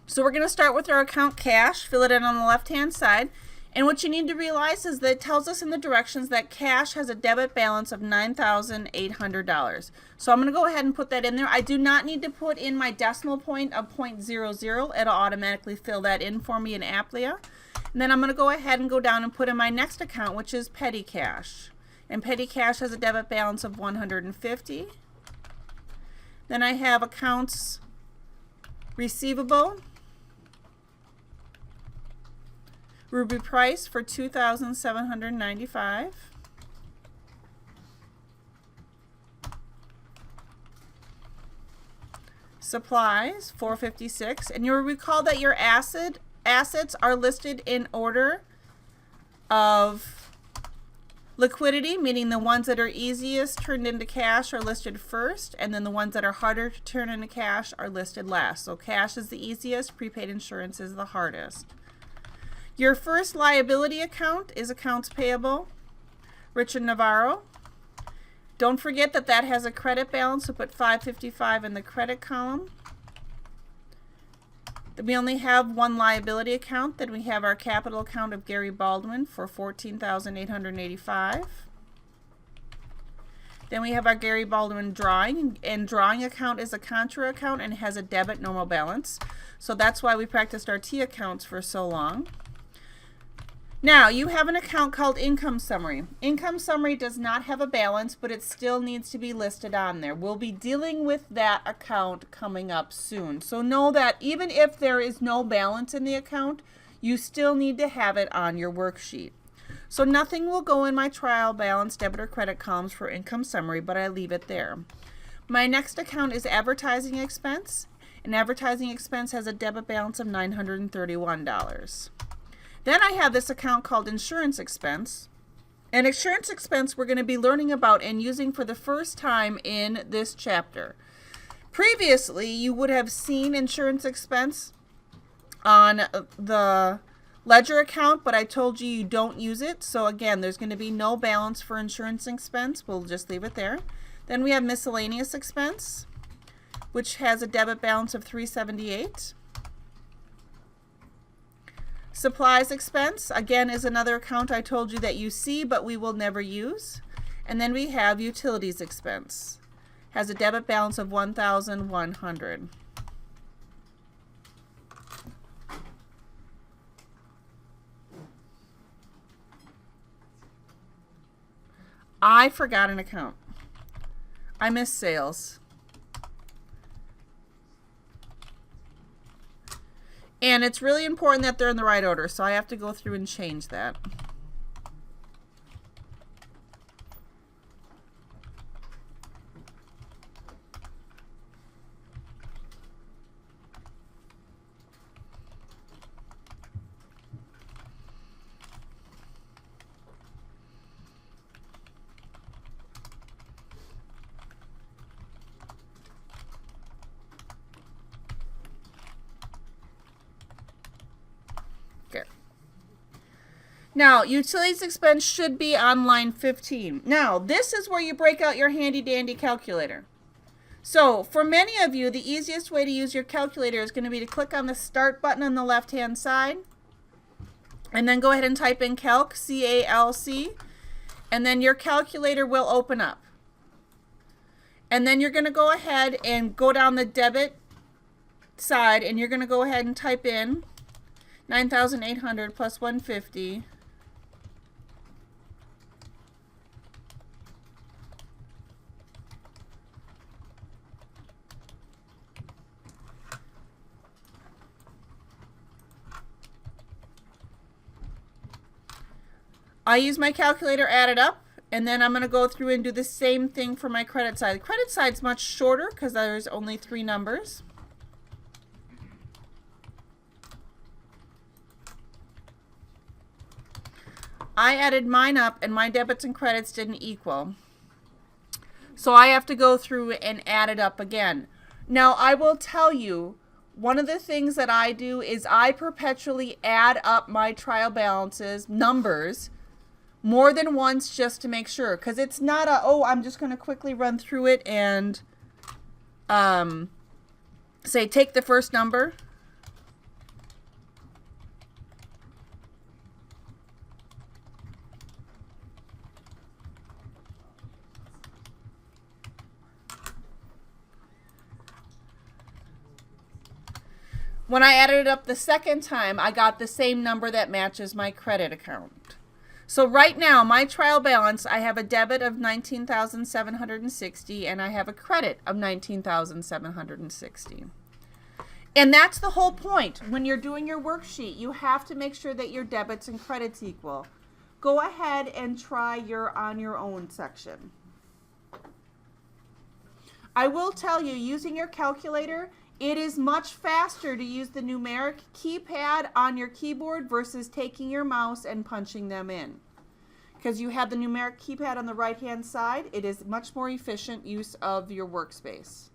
So we're going to start with our account cash, fill it in on the left-hand side. And what you need to realize is that it tells us in the directions that cash has a debit balance of $9,800. So I'm going to go ahead and put that in there. I do not need to put in my decimal point of 0.00. It'll automatically fill that in for me in Applia. And then I'm going to go ahead and go down and put in my next account, which is petty cash. And petty cash has a debit balance of $150. Then I have accounts receivable. Ruby Price for $2,795. Supplies $456. And you'll recall that your assets are listed in order of liquidity, meaning the ones that are easiest turned into cash are listed first, and then the ones that are harder to turn into cash are listed last. So cash is the easiest, prepaid insurance is the hardest. Your first liability account is accounts payable, Richard Navarro. Don't forget that that has a credit balance, so put $555 in the credit column. Then we only have one liability account. Then we have our capital account of Gary Baldwin for $14,885. Then we have our Gary Baldwin drawing, and drawing account is a contra account and has a debit normal balance. So that's why we practiced our T accounts for so long. Now, you have an account called Income Summary. Income Summary does not have a balance, but it still needs to be listed on there. We'll be dealing with that account coming up soon. So know that even if there is no balance in the account, you still need to have it on your worksheet. So nothing will go in my trial balance, debit or credit columns for Income Summary, but I leave it there. My next account is Advertising Expense, and Advertising Expense has a debit balance of $931. Then I have this account called Insurance Expense. And Insurance Expense we're going to be learning about and using for the first time in this chapter. Previously, you would have seen Insurance Expense on the ledger account, but I told you don't use it. So again, there's going to be no balance for Insurance Expense. We'll just leave it there. Then we have Miscellaneous Expense, which has a debit balance of $378. Supplies Expense, again, is another account I told you that you see, but we will never use. And then we have Utilities Expense. Has a debit balance of $1,100. I forgot an account. I missed sales. And it's really important that they're in the right order, so I have to go through and change that. Now, utilities expense should be on line 15. Now, this is where you break out your handy dandy calculator. So, for many of you, the easiest way to use your calculator is going to be to click on the start button on the left-hand side, and then go ahead and type in calc, C-A-L-C, and then your calculator will open up. And then you're going to go ahead and go down the debit side, and you're going to go ahead and type in 9,800 plus 150. I use my calculator, add it up, and then I'm going to go through and do the same thing for my credit side. The credit side's much shorter because there's only 3 numbers. I added mine up and my debits and credits didn't equal. So I have to go through and add it up again. Now I will tell you, one of the things that I do is I perpetually add up my trial balances, numbers, more than once just to make sure. Because it's not a, oh, I'm just going to quickly run through it and say take the first number. When I added it up the second time, I got the same number that matches my credit account. So right now, my trial balance, I have a debit of $19,760 and I have a credit of $19,760. And that's the whole point. When you're doing your worksheet, you have to make sure that your debits and credits equal. Go ahead and try your on your own section. I will tell you, using your calculator, it is much faster to use the numeric keypad on your keyboard versus taking your mouse and punching them in. Because you have the numeric keypad on the right-hand side, it is much more efficient use of your workspace.